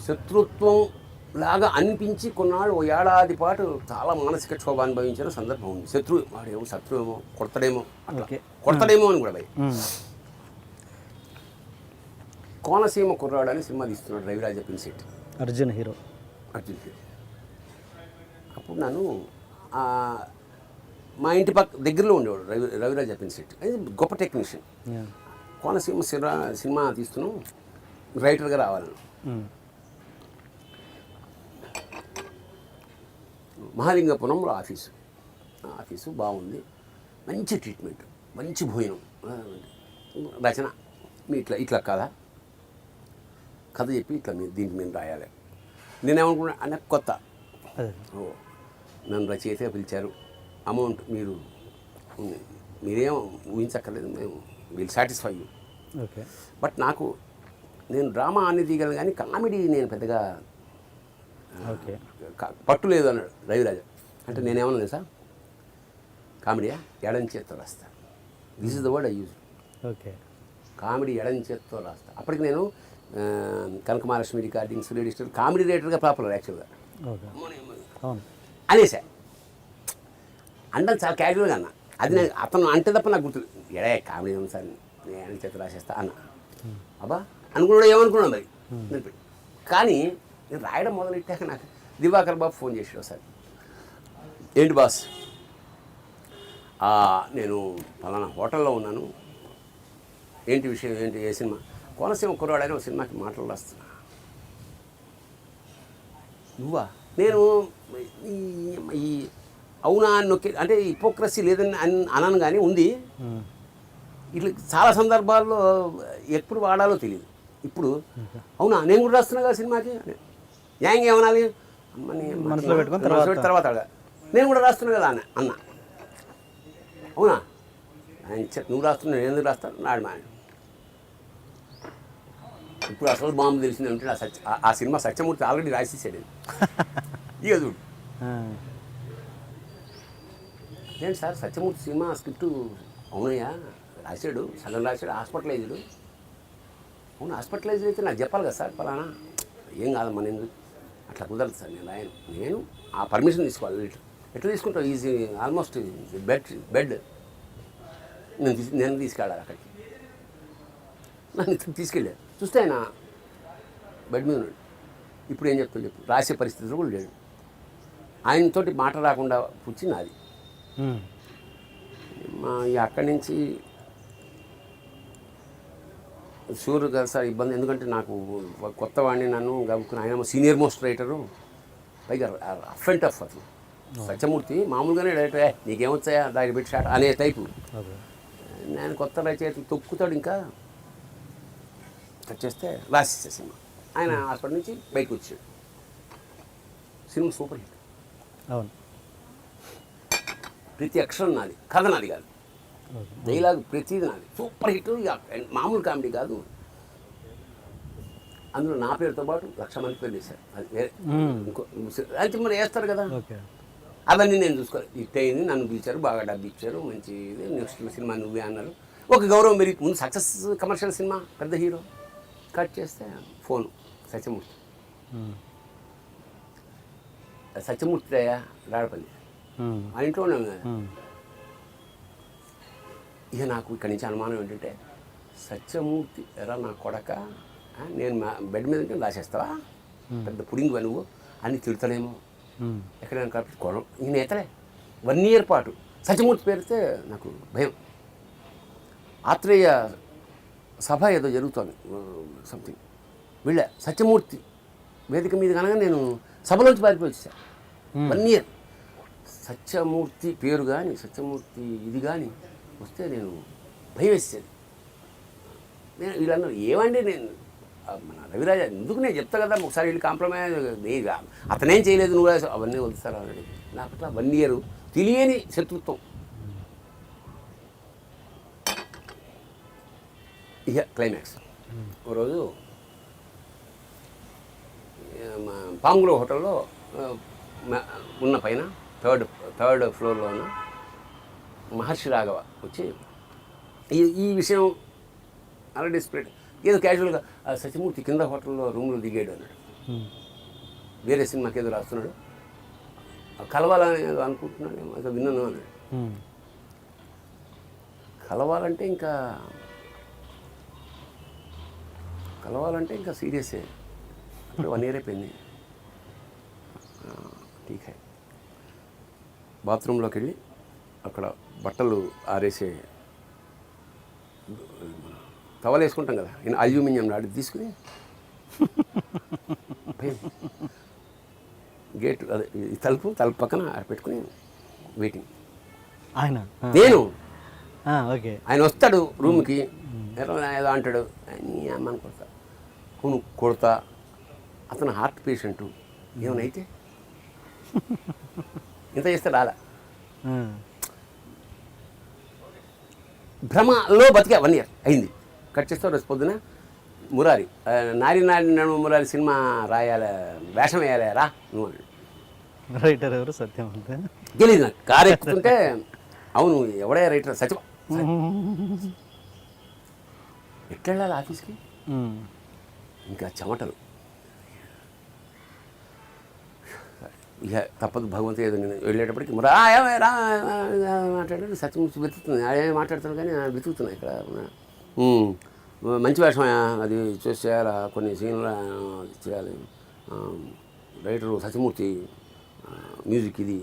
శత్రుత్వం లాగా అనిపించి కొన్నాళ్ళు ఓ ఏడాది పాటు చాలా మానసిక క్షోభ అనుభవించిన సందర్భం ఉంది. వాడేమో శత్రువేమో కొడతాడేమో అట్లా కొడతాడేమో అని కూడా భయం. కోనసీమ కుర్రాడు అని సినిమా తీస్తున్నాడు రవిరాజ పిన్సెట్టి, అర్జున్ హీరో. అప్పుడు నన్ను మా ఇంటి దగ్గరలో ఉండేవాడు రవిరాజ పిన్సెట్టి. అది గొప్ప టెక్నీషియన్. కోనసీమ సినిమా తీస్తున్నాం, రైటర్గా రావాలను. మహాలింగపురంలో ఆఫీసు బాగుంది, మంచి ట్రీట్మెంట్, మంచి భోజనం, రచన మీ ఇట్లా కథ చెప్పి ఇట్లా దీనికి మేము రాయాలి. నేనేమనుకున్నా అన్న కొత్త నన్ను రచయితగా పిలిచారు, అమౌంట్ మీరేం ఊహించక్కర్లేదు, మేము విల్ సాటిస్ఫై యూ. బట్ నేను డ్రామా అన్ని తీయగలను కానీ కామెడీ నేను పెద్దగా పట్టు లేదు అన్నాడు రవిరాజ. అంటే నేనేమన్నా తెలుసా, కామెడీయా ఎడం చేత్తో రాస్తా. This is the word I use. Comedy ఎడం చేత్తో రాస్తా. అప్పటికి నేను Kanakamahalakshmi recordings, radio station comedy రైటర్గా పాపులర్ యాక్చువల్గా అనేసా. అంటే చాలా క్యాజువల్గా అన్న. అది నేను అతను అంటే తప్ప నాకు గుర్తు కామెడీ ఉంది సార్, నేను ఎడం చేత్తో రాసేస్తా అన్న. అబ్బా అనుకున్నాడు, ఏమనుకున్నాను మరి. కానీ నేను రాయడం మొదలెట్టాక నాకు దివాకర్ బాబు ఫోన్ చేసాడు సార్. ఏంటి బాస్, నేను పలానా హోటల్లో ఉన్నాను, ఏంటి విషయం, ఏంటి ఏ సినిమా? కోనసీమ కుర్రాడైన ఒక సినిమాకి మాటలు రాస్తున్నా. నువ్వా? నేను ఈ అవునా అని నొక్కి, అంటే హిపోక్రసీ లేదని అనను కానీ ఉంది. ఇట్లా చాలా సందర్భాల్లో ఎప్పుడు వాడాలో తెలియదు. ఇప్పుడు అవునా నేను కూడా రాస్తున్నా కదా సినిమాకి, న్యాయంగా ఏమనాలి, మనసులో పెట్టుకుని తర్వాత నేను కూడా రాస్తున్నా కదా అన్న. అవునా నువ్వు రాస్తున్నా, నేను ఎందుకు రాస్తాను నాడు మా. ఇప్పుడు అసలు బాంబు తెలిసింది అంటే ఆ సినిమా సత్యమూర్తి ఆల్రెడీ రాసేసాడు. ఇక చూడు ఏంటి సార్ సత్యమూర్తి సినిమా స్క్రిప్ట్ అవునయ్యా రాశాడు, సగం రాశాడు, హాస్పిటలైజ్డ్. అవును హాస్పిటలైజ్డ్ అయితే నాకు చెప్పాలి కదా సార్ పలానా. ఏం కాదమ్మా నేను అట్లా కుదరదు సార్, నేను ఆ పర్మిషన్ తీసుకోవాలి. ఎట్లా తీసుకుంటావు? ఈజీ ఆల్మోస్ట్ బెడ్ నేను తీసుకెళ్ళాలి అక్కడికి. నన్ను తీసుకెళ్ళాడు. చూస్తే ఆయన బెడ్ మీద ఉన్నాడు. ఇప్పుడు ఏం చెప్తాను చెప్పు, రాసే పరిస్థితులు కూడా లేడు. ఆయనతోటి మాట రాకుండా పుచ్చి నాది. అక్కడి నుంచి షూర్ కదా సార్ ఇబ్బంది, ఎందుకంటే నాకు కొత్త వాడిని, నన్ను గబుక్కుని ఆయన సీనియర్ మోస్ట్ రైటరు, పైగా రఫ్ అండ్ టఫ్. అసలు సత్యమూర్తి మామూలుగానే డైరెక్టర్ నీకేమొచ్చాయా దానికి పెట్టి షాట్ అనే టైపు. నేను కొత్త రచయితలు తొక్కుతాడు, ఇంకా వచ్చేస్తే రాసిచ్చే సినిమా. ఆయన హాస్పిటల్ నుంచి బయటకు వచ్చాడు. Cinema super hit. అవును, ప్రతి అక్షరం నాది, కథ నాది కాదు, డైలాగ్ ప్రతిది నాది, సూపర్ హిట్. మామూలు కామెడీ కాదు. అందులో నా పేరుతో పాటు 1,00,000 మంది పేరు వేశారు. అది ఇంకో అయితే మరి వేస్తారు కదా, అవన్నీ నేను చూసుకోవాలి. హిట్ అయింది, నన్ను పిలిచారు, బాగా డబ్బు ఇచ్చారు, మంచి నెక్స్ట్ సినిమా నువ్వే అన్నారు. ఒక గౌరవం పెరిగి ముందు సక్సెస్ కమర్షియల్ సినిమా, పెద్ద హీరో. కట్ చేస్తే ఫోన్ సత్యమూర్తి, సత్యమూర్తి అయ్యా రాడపల్లి, ఆ ఇంట్లో ఉన్నాం కదా. ఇక నాకు ఇక్కడి నుంచి అనుమానం ఏంటంటే, సత్యమూర్తి ఎరా నా కొడక, నేను బెడ్ మీద ఉంటే రాసేస్తావా, పెద్ద పుడింగు నువ్వు అని తిడతాడేమో, ఎక్కడైనా కాబట్టి కొనం. ఈయన ఎత్తలే 1 year పాటు సత్యమూర్తి పేరితే నాకు భయం. ఆత్రేయ సభ ఏదో జరుగుతోంది సంథింగ్, వీళ్ళ సత్యమూర్తి వేదిక మీద కనుక నేను సభలోంచి పారిపోయి వచ్చేసాను. 1 year సత్యమూర్తి పేరు కానీ సత్యమూర్తి ఇది కానీ వస్తే నేను భయం వేసేది. నేను వీళ్ళందరూ ఏమండి, నేను మన రవిరాజ ఎందుకు నేను చెప్తా కదా, ఒకసారి వీళ్ళు కాంప్రమైజ్, అతనేం చేయలేదు నువ్వు అవన్నీ వదులుతారు ఆల్రెడీ. నాకు అట్లా 1 year తెలియని శత్రుత్వం. ఇక క్లైమాక్స్ ఓ రోజు పాంగులో హోటల్లో ఉన్న పైన థర్డ్ ఫ్లోర్లో ఉన్న మహర్షి రాఘవ వచ్చి ఈ విషయం ఆల్రెడీ స్ప్రెడ్ ఏదో క్యాజువల్గా సత్యమూర్తి కింద హోటల్లో రూమ్లో దిగాడు అన్నాడు. వేరే సినిమాకి ఏదో రాస్తున్నాడు, కలవాలని ఏదో అనుకుంటున్నాడు, ఏదో విన్నాను అన్నాడు. కలవాలంటే ఇంకా సీరియసే. ఇప్పుడు 1 year అయిపోయింది. ఠీక్. బాత్రూంలోకి వెళ్ళి అక్కడ బట్టలు ఆరేసే టవల్ వేసుకుంటాం కదా, అల్యూమినియం నాడు తీసుకుని గేట్ అదే తలుపు పక్కన పెట్టుకుని వెయిటింగ్. నేను ఓకే, ఆయన వస్తాడు రూమ్కి, ఏదో అంటాడు, అమ్మని కొడతా, కొడతా. అతను హార్ట్ పేషెంటు, ఏమనైతే ఇంత చేస్తాడు. అలా భ్రమలో బతికా 1 year అయింది. కట్ చేస్తే రోజు పొద్దున మురారి నారి నడుమ మురారి సినిమా రాయాలి, వేషం వేయాలి రా నువ్వు అని. రైటర్ ఎవరు? సత్యమంత. తెలియదు నాకు. కారు ఎక్కుతుంటే అవును ఎవడే రైటర్ సత్యం. ఎట్లా వెళ్ళాలి ఆఫీస్కి? ఇంకా చెమటలు. ఇక తప్పదు, భగవంతుడు ఏదో నేను వెళ్ళేటప్పటికి రా మాట్లాడాడు. సత్యమూర్తి వెతుకుతుంది, అదే మాట్లాడుతాను కానీ వెతుకుతున్నా ఇక్కడ. మంచి వేషం అది చూసి చేయాలా, కొన్ని సీన్లు చేయాలి. రైటరు సత్యమూర్తి, మ్యూజిక్ ఇది,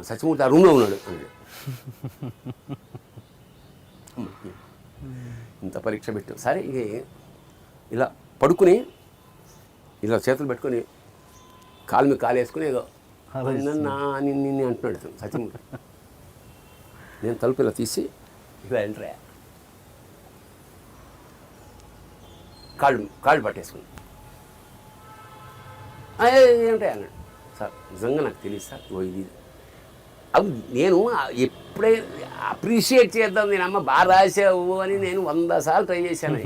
సత్యమూర్తి ఆ రూమ్లో ఉన్నాడు అన్నాడు. ఇంత పరీక్ష పెట్టాం. సరే ఇక ఇలా పడుకుని ఇలా చేతులు పెట్టుకొని కాలు మీద కాలు వేసుకుని ఏదో నిన్ను అంటున్నాడు సత్యమూర్తి. నేను తలుపు ఇలా తీసి ఇలా ఎంటర్ అయ్యా, కాళ్ళు పట్టేసుకుని ఏమిటాయి అన్నాడు. సార్ నిజంగా నాకు తెలియదు సార్, ఇది అవి నేను ఎప్పుడైనా అప్రిషియేట్ చేద్దాం, నేను అమ్మ బాగా రాసావు అని నేను 100 సార్లు ట్రై చేశాను.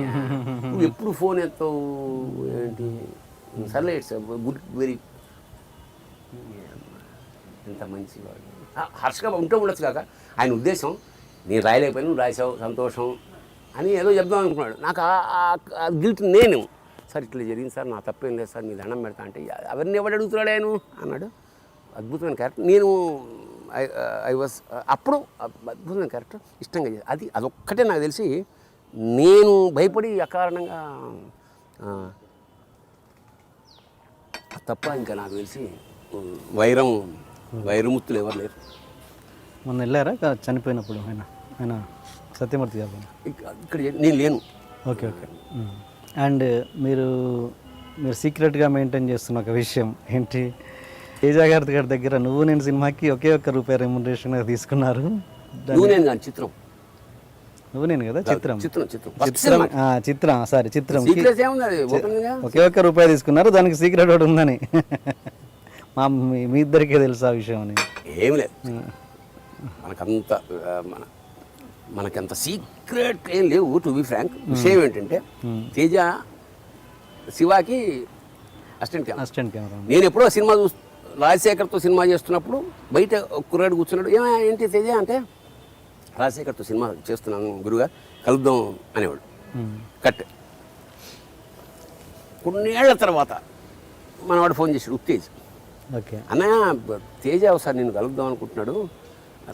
నువ్వు ఎప్పుడు ఫోన్ ఎత్తావు ఏంటి? సర్లే, ఇట్స్ గుడ్, వెరీ ఎంత మంచివాడు. హర్షగా ఉండొచ్చు కాక ఆయన ఉద్దేశం నేను రాయలేకపోయినా నువ్వు రాసావు సంతోషం అని ఏదో చెప్దాం అనుకున్నాడు. నాకు ఆ గిల్ట్ నేను, సార్ ఇట్లా జరిగింది సార్, నా తప్పేం లేదు సార్, మీ దండం పెడతా అంటే ఎవరిని ఎవడు అడుగుతున్నాడు ఆయన అన్నాడు. అద్భుతమైన క్యారెక్టర్. నేను ఐ వాజ్ అప్పుడు అద్భుతమైన క్యారెక్టర్, ఇష్టంగా అదొక్కటే నాకు తెలిసి. నేను భయపడి అకారణంగా తప్ప ఇంకా నాకు తెలిసి వైరముత్తులు ఎవరు లేరు. మొన్న వెళ్ళారా చనిపోయినప్పుడు ఆయన సత్యమూర్తి గారు? ఇక్కడ నేను లేను. Okay okay. అండ్ మీరు సీక్రెట్గా మెయింటైన్ చేస్తున్న ఒక విషయం ఏంటి? తేజాగారి గారి దగ్గర నువ్వు నేను సినిమాకి ఒకే ₹1 రెమ్యునరేషన్ తీసుకున్నారు. చిత్రం నువ్వు నేను కదా, చిత్రం సారీ చిత్రం ఒకే ₹1 తీసుకున్నారు. దానికి సీక్రెట్ ఒకటి ఉందని మీ ఇద్దరికే తెలుసు ఆ విషయం అని. ఏం లేదు, మనకంత సీక్రెట్ ఏం లేవు. టు బి ఫ్రాంక్, విషయం ఏంటంటే తేజ శివాకి అసిస్టెంట్ కెమెరా. నేను ఎప్పుడో సినిమా రాజశేఖర్తో సినిమా చేస్తున్నప్పుడు బయట కుర్రాడు కూర్చున్నాడు. ఏంటి తేజ అంటే, రాజశేఖర్తో సినిమా చేస్తున్నాను గురుగా, కలుద్దాం అనేవాడు. కట్. కొన్నేళ్ల తర్వాత మనవాడు ఫోన్ చేశాడు, ఉత్తేజ్. ఓకే అన్నయ్య తేజ ఒకసారి నేను కలుద్దాం అనుకుంటున్నాడు,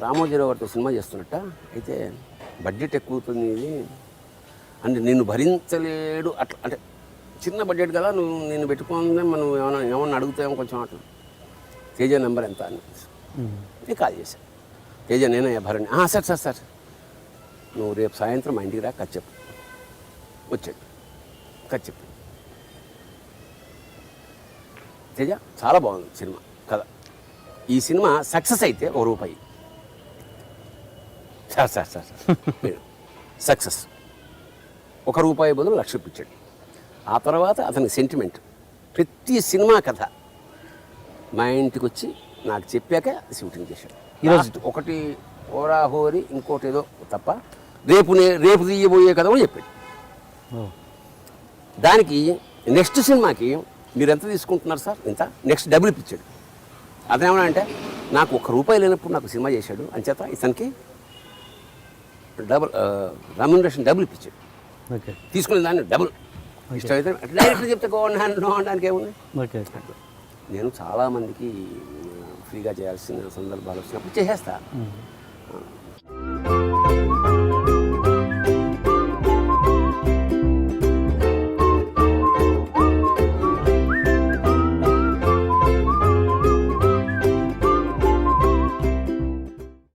రామోజీరావు గారితో సినిమా చేస్తున్నట్ట, అయితే బడ్జెట్ ఎక్కువ అవుతుంది ఇది అంటే నిన్ను భరించలేడు, అట్లా అంటే చిన్న బడ్జెట్ కదా, నేను పెట్టుకుందే మనం ఏమన్నా అడుగుతామో కొంచెం అట్లా. తేజ నెంబర్ ఎంత అని నేను కాల్ చేశాను. తేజ నేనే భరణి. సార్ నువ్వు రేపు సాయంత్రం మా ఇంటికి రా, కచ్చెప్పు. వచ్చాడు కచ్చెప్పు. తేజ చాలా బాగుంది సినిమా కదా, ఈ సినిమా సక్సెస్ అయితే ₹1. సార్ సక్సెస్ ₹1 బదులు ₹1,00,000 ఇప్పించాడు. ఆ తర్వాత అతని సెంటిమెంట్, ప్రతి సినిమా కథ మా ఇంటికి వచ్చి నాకు చెప్పాక షూటింగ్ చేశాడు. ఈరోజు ఒకటి హోరాహోరి ఇంకోటి ఏదో తప్ప రేపు తీయబోయే కథ కూడా చెప్పాడు. దానికి నెక్స్ట్ సినిమాకి మీరు ఎంత తీసుకుంటున్నారు సార్, ఇంత, నెక్స్ట్ డబుల్ ఇప్పించాడు. అతనేమన్నా అంటే నాకు ₹1 లేనప్పుడు నాకు సినిమా చేశాడు అంచేత ఇతనికి రెమ్యునరేషన్ డబుల్ ఇప్పించాడు. ఓకే తీసుకునే దాన్ని డబుల్ ఇష్టమైతే డైరెక్ట్గా చెప్తే నో అనడానికి ఏముంది. ఓకే అట్లా నేను చాలామందికి ఫ్రీగా చేయాల్సిన సందర్భాలు వచ్చినప్పుడు చేసేస్తా.